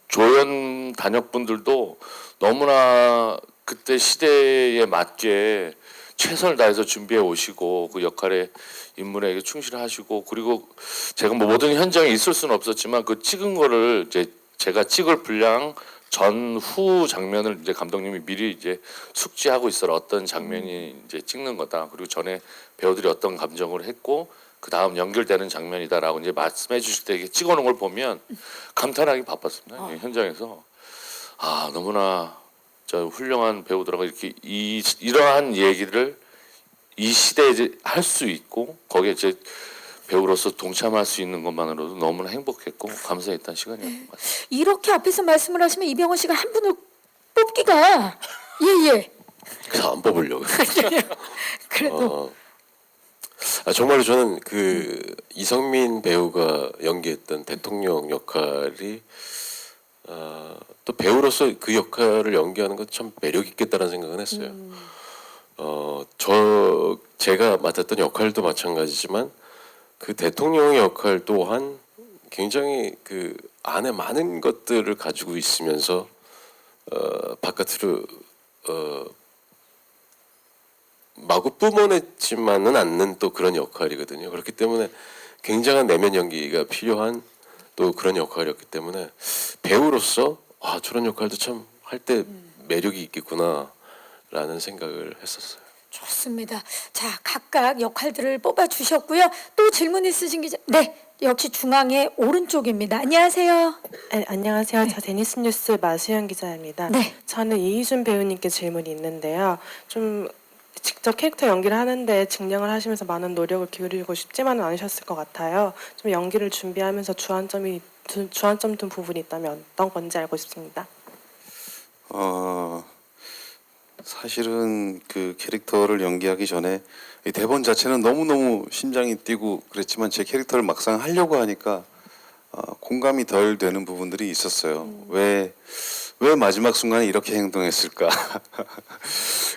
조연 단역분들도 너무나 그때 시대에 맞게 최선을 다해서 준비해 오시고 그 역할에 인물에게 충실하시고 그리고 제가 뭐 모든 현장에 있을 수는 없었지만 그 찍은 거를 이제 제가 찍을 분량 전후 장면을 이제 감독님이 미리 이제 숙지하고 있어라 어떤 장면이 이제 찍는 거다 그리고 전에 배우들이 어떤 감정을 했고 그 다음 연결되는 장면이다라고 이제 말씀해 주실 때 이게 찍어놓은 걸 보면 감탄하기 바빴습니다. 현장에서 아 너무나 저 훌륭한 배우들하고 이렇게 이러한 얘기를 이 시대에 이제 할 수 있고 거기에 이제 배우로서 동참할 수 있는 것만으로도 너무나 행복했고 감사했던 시간이었던 것 같습니다. 이렇게 앞에서 말씀을 하시면 이병헌 씨가 한 분을 뽑기가 예예. 그래서 안 뽑으려고. 그래도 정말로 저는 그 이성민 배우가 연기했던 대통령 역할이 또 배우로서 그 역할을 연기하는 건 참 매력 있겠다라는 생각은 했어요. 제가 맡았던 역할도 마찬가지지만 그 대통령의 역할 또한 굉장히 그 안에 많은 것들을 가지고 있으면서 바깥으로 마구 뿜어내지만은 않는 또 그런 역할이거든요. 그렇기 때문에 굉장한 내면 연기가 필요한 또 그런 역할이었기 때문에 배우로서 아 저런 역할도 참 할 때 매력이 있겠구나라는 생각을 했었어요. 좋습니다. 자 각각 역할들을 뽑아 주셨고요. 또 질문 있으신 기자 네 역시 중앙의 오른쪽입니다. 안녕하세요. 네, 안녕하세요. 저 데니스 뉴스 마수연 기자입니다. 네. 저는 이희준 배우님께 질문이 있는데요. 좀 직접 캐릭터 연기를 하는데 증량을 하시면서 많은 노력을 기울이고 싶지만은 않으셨을 것 같아요. 좀 연기를 준비하면서 주안점 둔 부분이 있다면 어떤 건지 알고 싶습니다. 사실은 그 캐릭터를 연기하기 전에 이 대본 자체는 너무너무 심장이 뛰고 그랬지만 제 캐릭터를 막상 하려고 하니까 공감이 덜 되는 부분들이 있었어요. 왜 마지막 순간에 이렇게 행동했을까?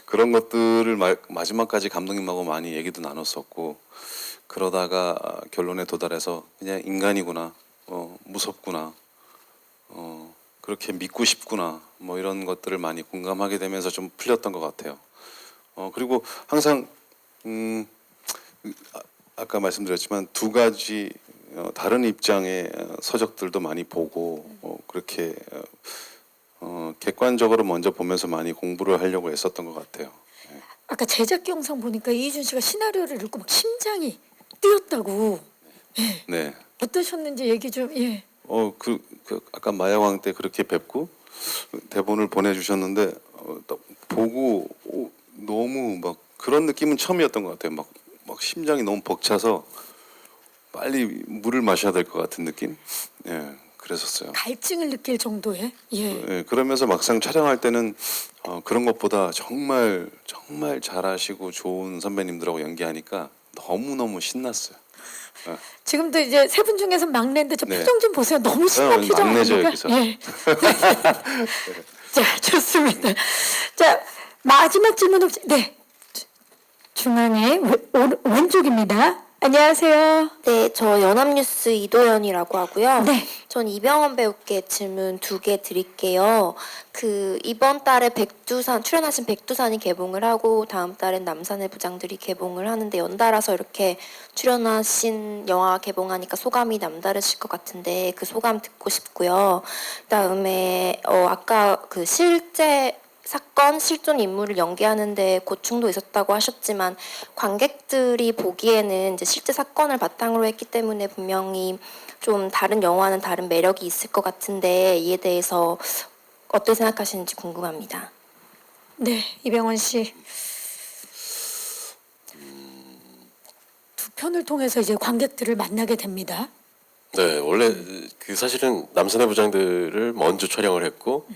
그런 것들을 마지막까지 감독님하고 많이 얘기도 나눴었고 그러다가 결론에 도달해서 그냥 인간이구나, 무섭구나, 그렇게 믿고 싶구나, 뭐 이런 것들을 많이 공감하게 되면서 좀 풀렸던 것 같아요. 그리고 항상 아까 말씀드렸지만 두 가지 다른 입장의 서적들도 많이 보고 그렇게 객관적으로 먼저 보면서 많이 공부를 하려고 했었던 것 같아요. 아까 제작기 영상 보니까 이희준 씨가 시나리오를 읽고 막 심장이 뛰었다고. 네. 어떠셨는지 얘기 좀 예. 그 아까 마야왕 때 그렇게 뵙고 대본을 보내주셨는데 딱 보고 너무 막 그런 느낌은 처음이었던 것 같아요. 막 심장이 너무 벅차서 빨리 물을 마셔야 될 것 같은 느낌. 예, 그랬었어요. 갈증을 느낄 정도의 예. 예, 그러면서 막상 촬영할 때는 그런 것보다 정말 잘하시고 좋은 선배님들하고 연기하니까 너무 신났어요. 지금도 이제 세 분 중에서 막내인데 저 네. 표정 좀 보세요. 너무 신난 표정 막내죠, 아닙니까? 여기서. 예. 자 좋습니다. 자 마지막 질문 혹시 네 중앙에 왼쪽입니다. 안녕하세요. 네, 저 연합뉴스 이도연이라고 하고요. 네. 전 이병헌 배우께 질문 2개 드릴게요. 이번 달에 출연하신 백두산이 개봉을 하고 다음 달엔 남산의 부장들이 개봉을 하는데 연달아서 이렇게 출연하신 영화 개봉하니까 소감이 남다르실 것 같은데 그 소감 듣고 싶고요. 그다음에 아까 그 실제 사건 실존 인물을 연기하는데 고충도 있었다고 하셨지만 관객들이 보기에는 이제 실제 사건을 바탕으로 했기 때문에 분명히 좀 다른 영화는 다른 매력이 있을 것 같은데 이에 대해서 어떻게 생각하시는지 궁금합니다. 네, 이병헌 씨. 두 편을 통해서 이제 관객들을 만나게 됩니다. 네, 원래 그 사실은 남산의 부장들을 먼저 촬영을 했고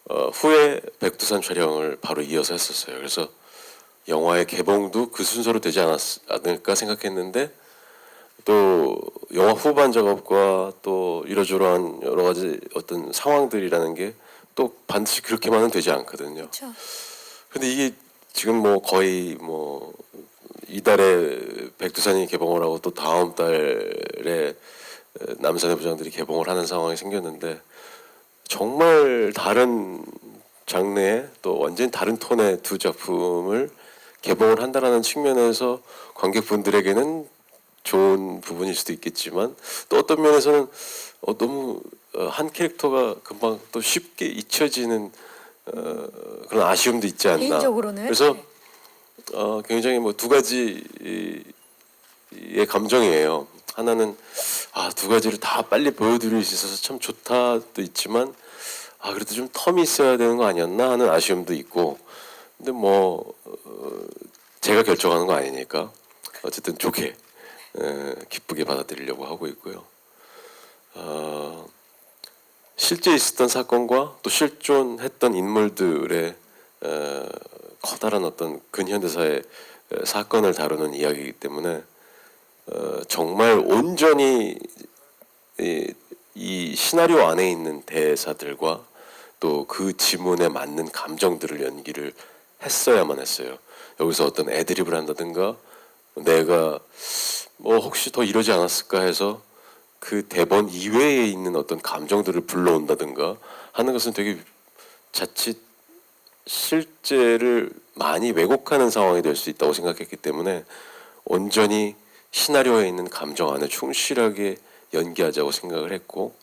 후에 백두산 촬영을 바로 이어서 했었어요. 그래서 영화의 개봉도 그 순서로 되지 않을까 생각했는데 또 영화 후반 작업과 또 이러저러한 여러 가지 어떤 상황들이라는 게 또 반드시 그렇게만은 되지 않거든요. 그렇죠. 근데 이게 지금 뭐 거의 뭐 이달에 백두산이 개봉을 하고 또 다음 달에 남산의 부장들이 개봉을 하는 상황이 생겼는데 정말 다른 장르의 또 완전히 다른 톤의 두 작품을 개봉을 한다라는 측면에서 관객분들에게는 좋은 부분일 수도 있겠지만 또 어떤 면에서는 너무 한 캐릭터가 금방 또 쉽게 잊혀지는 그런 아쉬움도 있지 않나. 개인적으로는 그래서 굉장히 뭐 두 가지의 감정이에요. 하나는 두 가지를 다 빨리 보여드릴 수 있어서 참 좋다도 있지만 그래도 좀 텀이 있어야 되는 거 아니었나 하는 아쉬움도 있고 근데 뭐 제가 결정하는 거 아니니까 어쨌든 좋게 기쁘게 받아들이려고 하고 있고요. 실제 있었던 사건과 또 실존했던 인물들의 커다란 어떤 근현대사의 사건을 다루는 이야기이기 때문에 정말 온전히 이 시나리오 안에 있는 대사들과 또 그 지문에 맞는 감정들을 연기를 했어야만 했어요. 여기서 어떤 애드립을 한다든가 내가 뭐 혹시 더 이러지 않았을까 해서 그 대본 이외에 있는 어떤 감정들을 불러온다든가 하는 것은 되게 자칫 실제를 많이 왜곡하는 상황이 될 수 있다고 생각했기 때문에 온전히 시나리오에 있는 감정 안에 충실하게 연기하자고 생각을 했고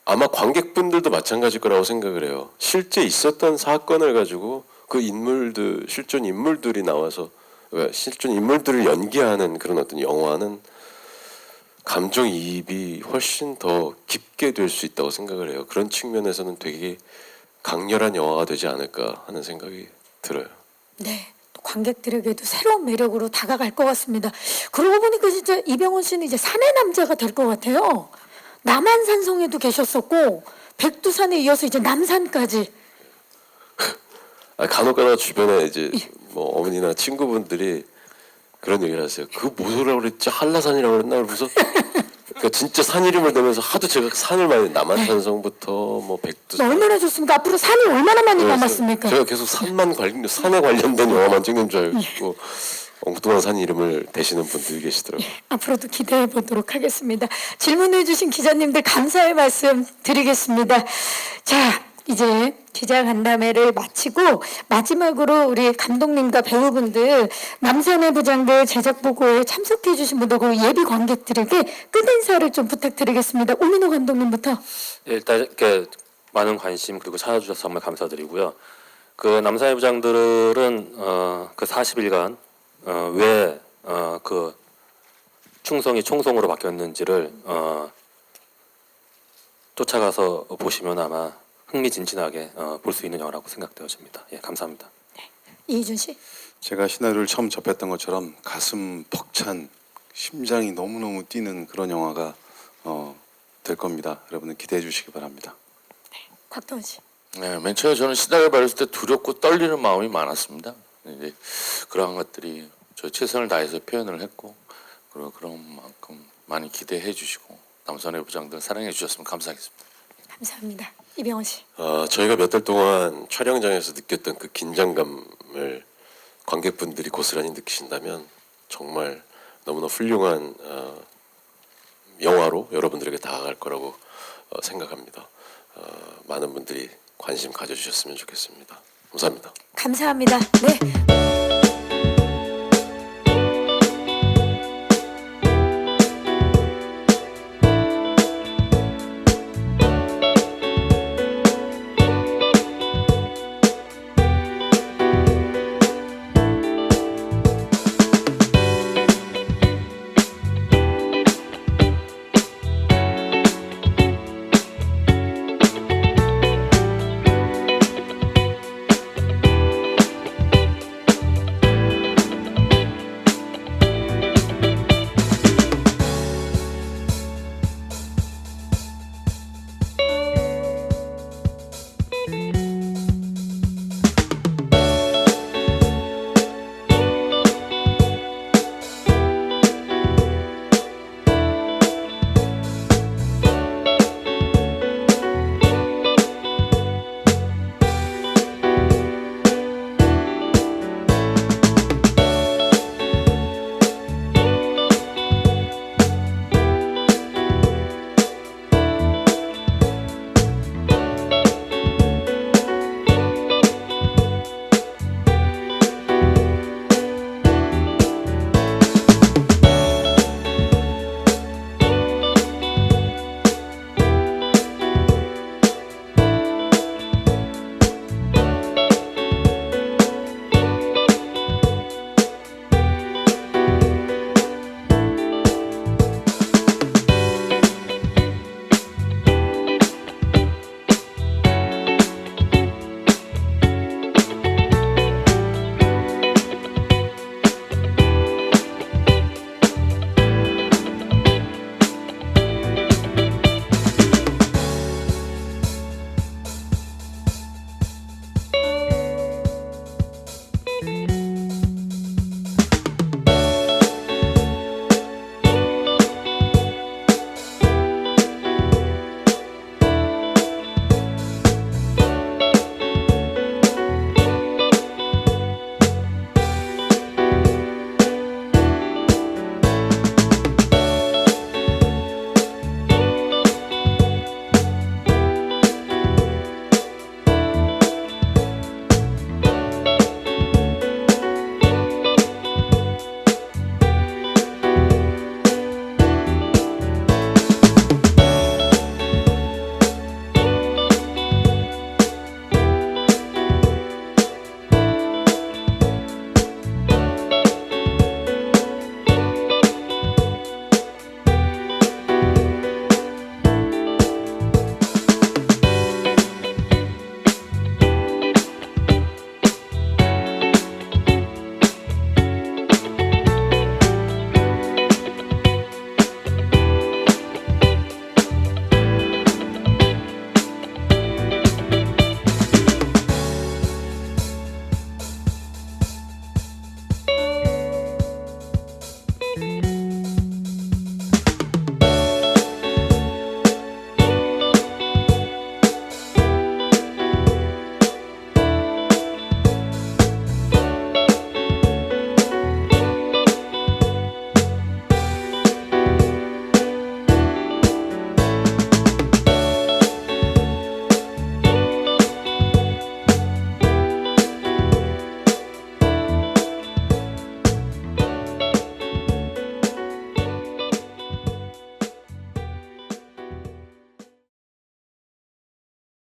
아마 관객분들도 마찬가지일 거라고 생각을 해요. 실제 있었던 사건을 가지고 그 인물들, 실존 인물들이 나와서 실존 인물들을 연기하는 그런 어떤 영화는 감정이입이 훨씬 더 깊게 될 수 있다고 생각을 해요. 그런 측면에서는 되게 강렬한 영화가 되지 않을까 하는 생각이 들어요. 네. 또 관객들에게도 새로운 매력으로 다가갈 것 같습니다. 그러고 보니까 진짜 이병헌 씨는 이제 산의 남자가 될 것 같아요. 남한산성에도 계셨었고 백두산에 이어서 이제 남산까지. 간혹가다 주변에 이제 뭐 어머니나 친구분들이 그런 얘기를 하세요. 그거 뭐라고 그랬지? 한라산이라고 그랬나? 그래서 그러니까 진짜 산 이름을 대면서 하도 제가 산을 많이 남한산성부터 뭐 백두산 얼마나 좋습니까? 앞으로 산이 얼마나 많이 남았습니까? 제가 계속 산에 관련된 영화만 찍는 줄 알고 엉뚱한 산 이름을 대시는 분들이 계시더라고요. 앞으로도 기대해 보도록 하겠습니다. 질문해 주신 기자님들 감사의 말씀 드리겠습니다. 자, 이제 기자간담회를 마치고 마지막으로 우리 감독님과 배우분들 남산의 부장들 제작 보고에 참석해 주신 분들 그리고 예비 관객들에게 끝인사를 좀 부탁드리겠습니다. 오민호 감독님부터. 네, 일단 이렇게 많은 관심 그리고 찾아주셔서 정말 감사드리고요. 그 남산의 부장들은 그 40일간 왜 그 충성이 총성으로 바뀌었는지를 쫓아가서 보시면 아마 흥미진진하게 볼 수 있는 영화라고 생각되어집니다. 예, 감사합니다. 이희준 씨. 제가 시나리오를 처음 접했던 것처럼 가슴 벅찬 심장이 너무너무 뛰는 그런 영화가 될 겁니다. 여러분들 기대해 주시기 바랍니다. 곽도원 씨. 네, 맨 처음에 저는 시나리오 받았을 때 두렵고 떨리는 마음이 많았습니다. 이제 그러한 것들이 저 최선을 다해서 표현을 했고 그리고 그런 만큼 많이 기대해 주시고 남산의 부장들 사랑해 주셨으면 감사하겠습니다. 감사합니다. 이병헌 씨. 저희가 몇 달 동안 촬영장에서 느꼈던 그 긴장감을 관객분들이 고스란히 느끼신다면 정말 너무나 훌륭한 영화로 여러분들에게 다가갈 거라고 생각합니다. 많은 분들이 관심 가져주셨으면 좋겠습니다. 감사합니다. 감사합니다. 네.